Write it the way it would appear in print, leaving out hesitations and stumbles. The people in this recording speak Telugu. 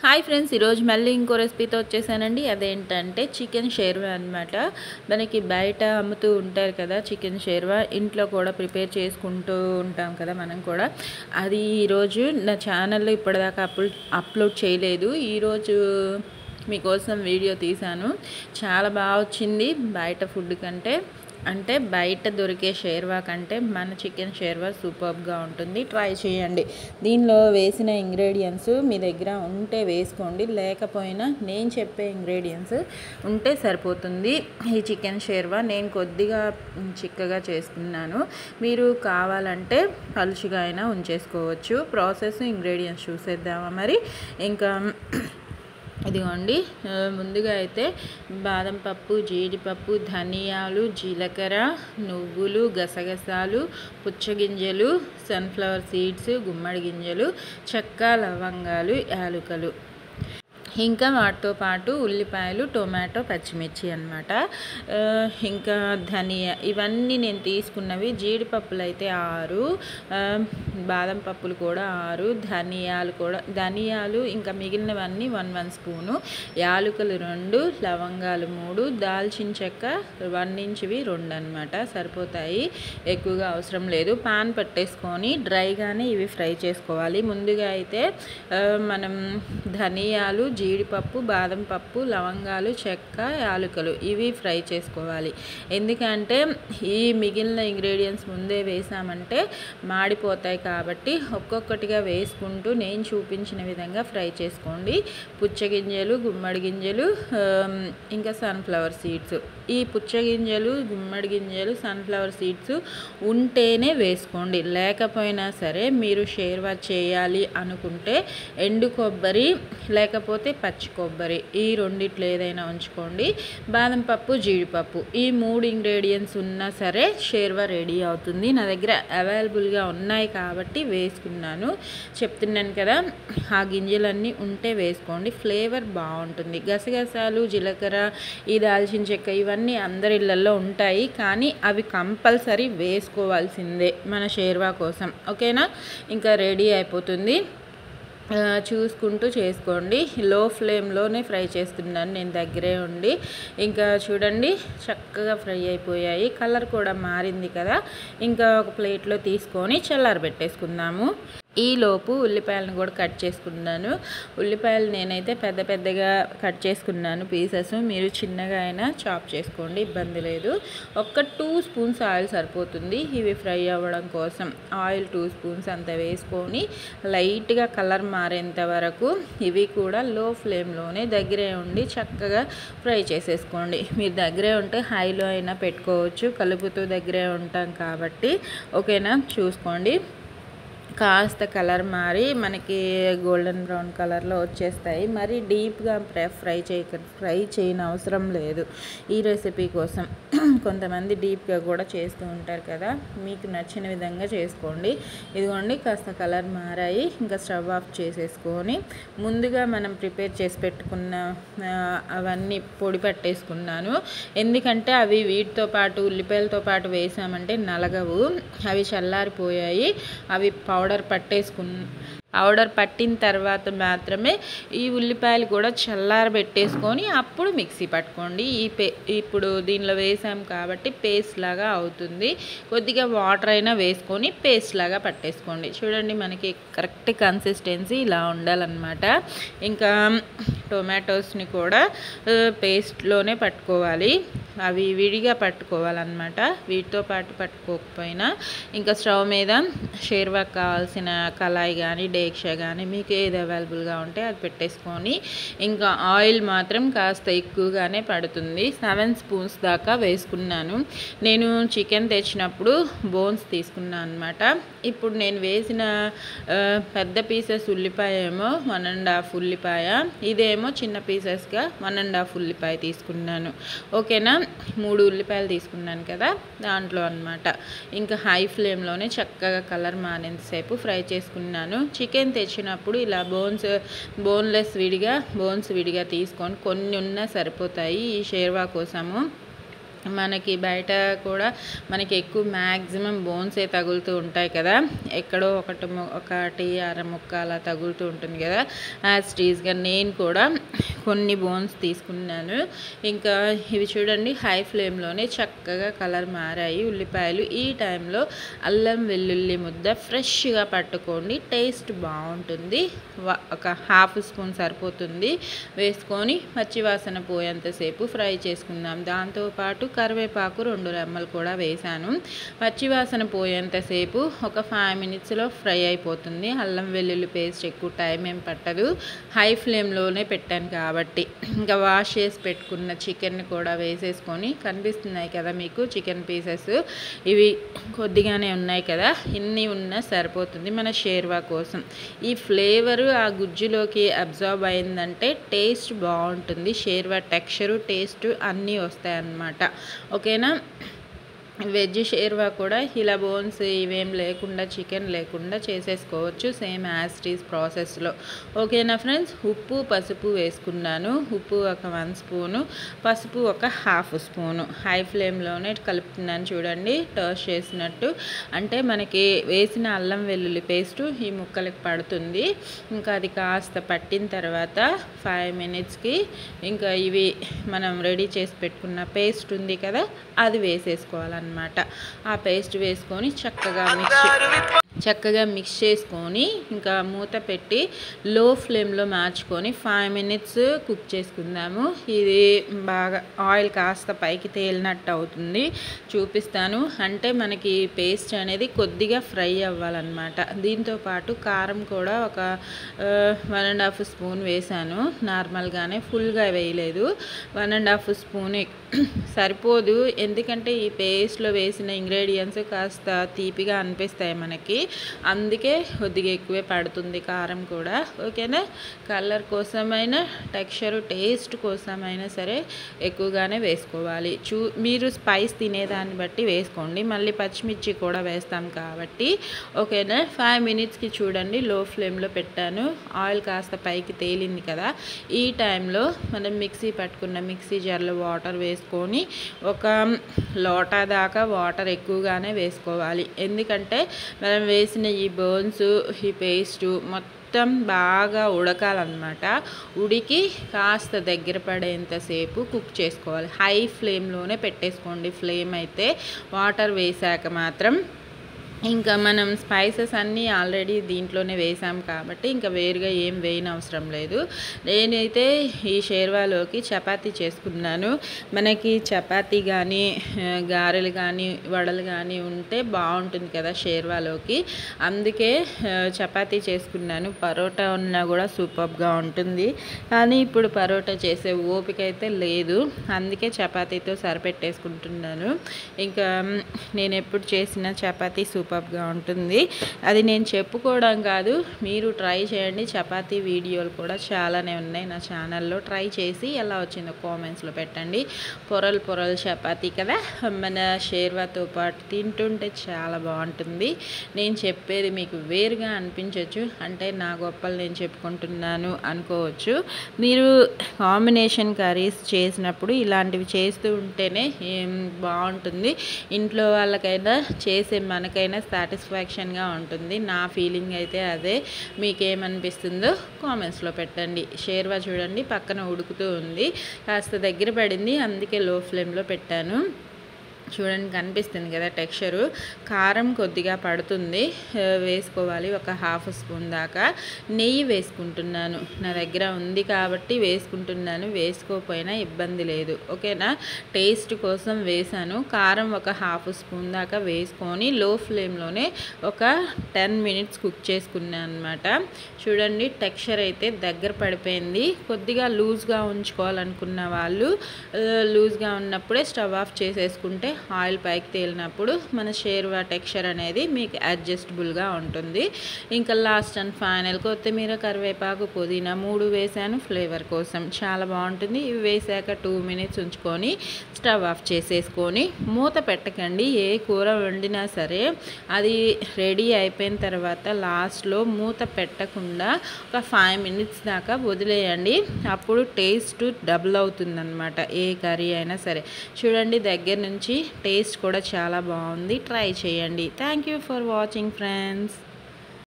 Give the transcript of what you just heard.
హాయ్ ఫ్రెండ్స్, ఈరోజు మళ్ళీ ఇంకో రెసిపీతో వచ్చేసానండి. అదేంటంటే చికెన్ షేర్వా అనమాట. మనకి బయట అమ్ముతూ ఉంటారు కదా చికెన్ షేర్వా, ఇంట్లో కూడా ప్రిపేర్ చేసుకుంటూ ఉంటాం కదా మనం కూడా. అది ఈరోజు నా ఛానల్లో ఇప్పటిదాకా అప్లోడ్ చేయలేదు. ఈరోజు మీకోసం వీడియో తీశాను. చాలా బాగా వచ్చింది బయట ఫుడ్ కంటే. అంటే బయట దొరికే షేర్వా కంటే మన చికెన్ షేర్వా సూపర్గా ఉంటుంది. ట్రై చేయండి. దీనిలో వేసిన ఇంగ్రీడియంట్స్ మీ దగ్గర ఉంటే వేసుకోండి, లేకపోయినా నేను చెప్పే ఇంగ్రీడియంట్స్ ఉంటే సరిపోతుంది. ఈ చికెన్ షేర్వా నేను కొద్దిగా చిక్కగా చేసుకున్నాను. మీరు కావాలంటే పలుచుగా అయినా ఉంచేసుకోవచ్చు. ప్రాసెస్ ఇంగ్రీడియంట్స్ చూసేద్దామా మరి. ఇంకా ఇదిగోండి, ముందుగా అయితే బాదం పప్పు, జీడిపప్పు, ధనియాలు, జీలకర్ర, నువ్వులు, గసగసాలు, పుచ్చగింజలు, సన్ఫ్లవర్ సీడ్స్, గుమ్మడి గింజలు, చెక్క, లవంగాలు, యాలకులు, ఇంకా వాటితో పాటు ఉల్లిపాయలు, టొమాటో, పచ్చిమిర్చి అన్నమాట. ఇంకా ధనియా, ఇవన్నీ నేను తీసుకున్నవి. జీడిపప్పులు అయితే 6, బాదం పప్పులు కూడా 6, ధనియాలు ఇంకా మిగిలినవన్నీ 1 స్పూను, యాలకులు 2, లవంగాలు 3, దాల్చిన చెక్క 1 ఇంచువి 2 అనమాట. సరిపోతాయి, ఎక్కువగా అవసరం లేదు. పాన్ పెట్టేసుకొని డ్రైగానే ఇవి ఫ్రై చేసుకోవాలి. ముందుగా అయితే మనం ధనియాలు, జీడిపప్పు, బాదం పప్పు, లవంగాలు, చెక్క, యాలకులు ఇవి ఫ్రై చేసుకోవాలి. ఎందుకంటే ఈ మిగిలిన ఇంగ్రీడియంట్స్ ముందే వేసామంటే మాడిపోతాయి కాబట్టి ఒక్కొక్కటిగా వేసుకుంటూ నేను చూపించిన విధంగా ఫ్రై చేసుకోండి. పుచ్చగింజలు, గుమ్మడి గింజలు, ఇంకా సన్ఫ్లవర్ సీడ్స్. ఈ పుచ్చగింజలు, గుమ్మడి గింజలు, సన్ఫ్లవర్ సీడ్స్ ఉంటేనే వేసుకోండి. లేకపోయినా సరే మీరు షేర్వా చేయాలి అనుకుంటే ఎండు కొబ్బరి లేకపోతే పచ్చి కొబ్బరి, ఈ రెండిట్లో ఏదైనా ఉంచుకోండి. బాదం పప్పు, జీడిపప్పు, ఈ 3 ఇంగ్రీడియంట్స్ ఉన్నా సరే షేర్వా రెడీ అవుతుంది. నా దగ్గర అవైలబుల్గా ఉన్నాయి కాబట్టి వేసుకున్నాను. చెప్తున్నాను కదా, ఆ గింజలన్నీ ఉంటే వేసుకోండి, ఫ్లేవర్ బాగుంటుంది. గసగసాలు, జీలకర్ర, ఈ దాల్చిన చెక్క ఇవన్నీ అందరి ఇళ్ళల్లో ఉంటాయి, కానీ అవి కంపల్సరీ వేసుకోవాల్సిందే మన షేర్వా కోసం. ఓకేనా, ఇంకా రెడీ అయిపోతుంది. చూసుకుంటూ చేసుకోండి. లో ఫ్లేమ్లోనే ఫ్రై చేస్తున్నాను నేను దగ్గరే ఉండి. ఇంకా చూడండి, చక్కగా ఫ్రై అయిపోయాయి. కలర్ కూడా మారింది కదా. ఇంకా ఒక ప్లేట్లో తీసుకొని చల్లారబెట్టేసుకుందాము. ఈలోపు ఉల్లిపాయలను కూడా కట్ చేసుకున్నాను. ఉల్లిపాయలు నేనైతే పెద్దగా కట్ చేసుకున్నాను పీసెస్. మీరు చిన్నగా అయినా చాప్ చేసుకోండి, ఇబ్బంది లేదు. ఒక 2 స్పూన్స్ ఆయిల్ సరిపోతుంది ఇవి ఫ్రై అవ్వడం కోసం. ఆయిల్ 2 స్పూన్స్ అంత వేసుకొని లైట్గా కలర్ మారేంత వరకు ఇవి కూడా లో ఫ్లేమ్లోనే దగ్గరే ఉండి చక్కగా ఫ్రై చేసేసుకోండి. మీరు దగ్గరే ఉంటే హైలో అయినా పెట్టుకోవచ్చు, కలుపుతూ దగ్గరే ఉంటాం కాబట్టి. ఓకేనా, చూసుకోండి. కాస్త కలర్ మారి మనకి గోల్డెన్ బ్రౌన్ కలర్లో వచ్చేస్తాయి. మరి డీప్గా ఫ్రై చేయని అవసరం లేదు ఈ రెసిపీ కోసం. కొంతమంది డీప్గా కూడా చేస్తూ ఉంటారు కదా, మీకు నచ్చిన విధంగా చేసుకోండి. ఇదిగోండి, కాస్త కలర్ మారాయి. ఇంకా స్టవ్ ఆఫ్ చేసేసుకొని ముందుగా మనం ప్రిపేర్ చేసి పెట్టుకున్న అవన్నీ పొడి పట్టేసుకున్నాను. ఎందుకంటే అవి వీటితో పాటు ఉల్లిపాయలతో పాటు వేసామంటే నలగవు. అవి చల్లారిపోయాయి. అవి పౌడర్ పట్టిన తర్వాత మాత్రమే ఈ ఉల్లిపాయలు కూడా చల్లారబెట్టేసుకొని అప్పుడు మిక్సీ పట్టుకోండి. ఇప్పుడు దీనిలో వేసాం కాబట్టి పేస్ట్ లాగా అవుతుంది. కొద్దిగా వాటర్ అయినా వేసుకొని పేస్ట్ లాగా పట్టేసుకోండి. చూడండి, మనకి కరెక్ట్ కన్సిస్టెన్సీ ఇలా ఉండాలన్నమాట. ఇంకా టొమాటోస్ని కూడా పేస్ట్లోనే పట్టుకోవాలి. అవి విడిగా పట్టుకోవాలన్నమాట, వీటితో పాటు పట్టుకోకపోయినా. ఇంకా స్టవ్ మీద షేర్వాకి కావాల్సిన కళాయి కానీ డేక్షా కానీ మీకు ఏది అవైలబుల్గా ఉంటే అది పెట్టేసుకొని, ఇంకా ఆయిల్ మాత్రం కాస్త ఎక్కువగానే పడుతుంది. 7 స్పూన్స్ దాకా వేసుకున్నాను. నేను చికెన్ తెచ్చినప్పుడు బోన్స్ తీసుకున్నాను అనమాట. ఇప్పుడు నేను వేసిన పెద్ద పీసెస్ ఉల్లిపాయ ఏమో 1.5 ఉల్లిపాయ, ఇదేమో చిన్న పీసెస్గా 1.5 ఉల్లిపాయ తీసుకున్నాను. ఓకేనా, 3 ఉల్లిపాయలు తీసుకున్నాను కదా, దాంట్లో అనమాట. ఇంకా హై ఫ్లేమ్లోనే చక్కగా కలర్ మారేంతసేపు ఫ్రై చేసుకున్నాను. చికెన్ తెచ్చినప్పుడు ఇలా బోన్స్ విడిగా తీసుకొని కొన్ని ఉన్నా సరిపోతాయి ఈ షేర్వా కోసము. మనకి బయట కూడా మనకి ఎక్కువ మ్యాక్సిమం బోన్సే తగులుతూ ఉంటాయి కదా, ఎక్కడో ఒకటి అర ముక్క అలా తగులుతూ ఉంటుంది కదా. యాజ్ టీజ్గా నేను కూడా కొన్ని బోన్స్ తీసుకున్నాను. ఇంకా ఇవి చూడండి హై ఫ్లేమ్లోనే చక్కగా కలర్ మారాయి ఉల్లిపాయలు. ఈ టైంలో అల్లం వెల్లుల్లి ముద్ద ఫ్రెష్గా పట్టుకోండి, టేస్ట్ బాగుంటుంది. ఒక హాఫ్ స్పూన్ సరిపోతుంది. వేసుకొని పచ్చివాసన పోయేంతసేపు ఫ్రై చేసుకుందాం. దాంతోపాటు కరివేపాకు 2 రెమ్మలు కూడా వేసాను. పచ్చివాసన పోయేంతసేపు ఒక 5 మినిట్స్లో ఫ్రై అయిపోతుంది. అల్లం వెల్లుల్లి పేస్ట్ ఎక్కువ టైం ఏం పట్టదు, హై ఫ్లేమ్లోనే పెట్టాను కాబట్టి. ఇంకా వాష్ చేసి పెట్టుకున్న చికెన్ కూడా వేసేసుకొని, కనిపిస్తున్నాయి కదా మీకు చికెన్ పీసెస్, ఇవి కొద్దిగానే ఉన్నాయి కదా, ఇన్ని ఉన్నా సరిపోతుంది మన షేర్వా కోసం. ఈ ఫ్లేవరు ఆ గుజ్జులోకి అబ్జార్బ్ అయిందంటే టేస్ట్ బాగుంటుంది. షేర్వా టెక్స్చరు టేస్ట్ అన్నీ వస్తాయి అన్నమాట. ఓకేనా. వెజ్ షేర్వా కూడా ఇలా బోన్స్ ఇవేం లేకుండా, చికెన్ లేకుండా చేసేసుకోవచ్చు సేమ్ యాజ్ టీజ్ ప్రాసెస్లో. ఓకేనా ఫ్రెండ్స్. ఉప్పు పసుపు వేసుకున్నాను. ఉప్పు ఒక 1 స్పూను, పసుపు ఒక హాఫ్ స్పూను. హై ఫ్లేమ్లోనే కలుపుతున్నాను చూడండి, టర్స్ చేసినట్టు. అంటే మనకి వేసిన అల్లం వెల్లుల్లి పేస్టు ఈ ముక్కలకి పడుతుంది. ఇంకా అది కాస్త పట్టిన తర్వాత 5 మినిట్స్కి ఇంకా ఇవి మనం రెడీ చేసి పెట్టుకున్న పేస్ట్ ఉంది కదా, అది వేసేసుకోవాలన్నమాట. ఆ పేస్ట్ వేసుకొని చక్కగా మిక్స్ చేసుకొని ఇంకా మూత పెట్టి లో ఫ్లేమ్లో మార్చుకొని 5 మినిట్స్ కుక్ చేసుకుందాము. ఇది బాగా ఆయిల్ కాస్త పైకి తేలినట్టు అవుతుంది, చూపిస్తాను. అంటే మనకి పేస్ట్ అనేది కొద్దిగా ఫ్రై అవ్వాలన్నమాట. దీంతోపాటు కారం కూడా ఒక 1.5 స్పూన్ వేసాను, నార్మల్గానే, ఫుల్గా వేయలేదు. 1.5 స్పూన్ సరిపోదు, ఎందుకంటే ఈ పేస్ట్లో వేసిన ఇంగ్రీడియంట్స్ కాస్త తీపిగా అనిపిస్తాయి మనకి, అందుకే కొద్దిగా ఎక్కువే పడుతుంది కారం కూడా. ఓకేనా. కలర్ కోసమైనా టెక్స్చర్ టేస్ట్ కోసమైనా సరే ఎక్కువగానే వేసుకోవాలి. మీరు స్పైస్ తినేదాన్ని బట్టి వేసుకోండి, మళ్ళీ పచ్చిమిర్చి కూడా వేస్తాం కాబట్టి. ఓకేనా. 5 మినిట్స్కి చూడండి లో ఫ్లేమ్లో పెట్టాను. ఆయిల్ కాస్త పైకి తేలింది కదా, ఈ టైంలో మనం మిక్సీ పట్టుకున్న మిక్సీ జార్లో వాటర్ వేసుకొని ఒక లోటా దాకా వాటర్ ఎక్కువగానే వేసుకోవాలి. ఎందుకంటే మనం వేసిన ఈ బోన్స్ ఈ పేస్టు మొత్తం బాగా ఉడకాలన్నమాట. ఉడికి కాస్త దగ్గర పడేంతసేపు కుక్ చేసుకోవాలి. హై ఫ్లేమ్లోనే పెట్టేసుకోండి ఫ్లేమ్ అయితే. వాటర్ వేసాక మాత్రం ఇంకా మనం స్పైసెస్ అన్నీ ఆల్రెడీ దీంట్లోనే వేసాం కాబట్టి ఇంకా వేరుగా ఏం వేయనవసరం లేదు. నేనైతే ఈ షేర్వాలోకి చపాతీ చేసుకున్నాను. మనకి చపాతీ కానీ గారెలు కానీ వడలు కానీ ఉంటే బాగుంటుంది కదా షేర్వాలోకి, అందుకే చపాతీ చేసుకున్నాను. పరోటా ఉన్నా కూడా సూపర్గా ఉంటుంది, కానీ ఇప్పుడు పరోటా చేసే ఓపిక అయితే లేదు, అందుకే చపాతీతో సరిపెట్టేసుకుంటున్నాను. ఇంకా నేను ఎప్పుడు చేసిన చపాతీ సూపర్గా ఉంటుంది. అది నేను చెప్పుకోవడం కాదు, మీరు ట్రై చేయండి. చపాతీ వీడియోలు కూడా చాలానే ఉన్నాయి నా ఛానల్లో, ట్రై చేసి ఎలా వచ్చిందో కామెంట్స్లో పెట్టండి. పొరలు చపాతీ కదా, మన షేర్వాతో పాటు తింటుంటే చాలా బాగుంటుంది. నేను చెప్పేది మీకు వేరుగా అనిపించవచ్చు, అంటే నా గొప్పలు నేను చెప్పుకుంటున్నాను అనుకోవచ్చు. మీరు కాంబినేషన్ కర్రీస్ చేసినప్పుడు ఇలాంటివి చేస్తూ ఉంటేనే బాగుంటుంది. ఇంట్లో వాళ్ళకైనా చేసే మనకైనా సాటిస్ఫాక్షన్గా ఉంటుంది. నా ఫీలింగ్ అయితే అదే. మీకేమనిపిస్తుందో కామెంట్స్లో పెట్టండి. షేర్వా చూడండి పక్కన ఉడుకుతూ ఉంది, కాస్త దగ్గర పడింది, అందుకే లో ఫ్లేమ్లో పెట్టాను. చూడండి కనిపిస్తుంది కదా టెక్స్చరు. కారం కొద్దిగా పడుతుంది, వేసుకోవాలి ఒక హాఫ్ స్పూన్ దాకా. నెయ్యి వేసుకుంటున్నాను, నా దగ్గర ఉంది కాబట్టి వేసుకుంటున్నాను, వేసుకోకపోయినా ఇబ్బంది లేదు. ఓకేనా. టేస్ట్ కోసం వేసాను. కారం ఒక హాఫ్ స్పూన్ దాకా వేసుకొని లో ఫ్లేమ్లోనే ఒక 10 మినిట్స్ కుక్ చేసుకున్నాను అనమాట. చూడండి టెక్స్చర్ అయితే దగ్గర పడిపోయింది. కొద్దిగా లూజ్గా ఉంచుకోవాలనుకున్న వాళ్ళు లూజ్గా ఉన్నప్పుడే స్టవ్ ఆఫ్ చేసేసుకుంటే ఆయిల్ పైకి తేలినప్పుడు మన షేర్వా టెక్స్చర్ అనేది మీకు అడ్జస్టబుల్గా ఉంటుంది. ఇంకా లాస్ట్ అండ్ ఫైనల్ కొత్తిమీర, కరివేపాకు, పుదీనా 3 వేసాను ఫ్లేవర్ కోసం. చాలా బాగుంటుంది. ఇవి వేసాక 2 మినిట్స్ ఉంచుకొని స్టవ్ ఆఫ్ చేసేసుకొని మూత పెట్టకండి. ఏ కూర వండినా సరే అది రెడీ అయిపోయిన తర్వాత లాస్ట్లో మూత పెట్టకుండా ఒక 5 మినిట్స్ దాకా వదిలేయండి. అప్పుడు టేస్ట్ డబుల్ అవుతుందన్నమాట. ఏ కర్రీ అయినా సరే చూడండి, దగ్గర నుంచి టేస్ట్ కూడా చాలా బాగుంది. ట్రై చేయండి. Thank you for watching friends.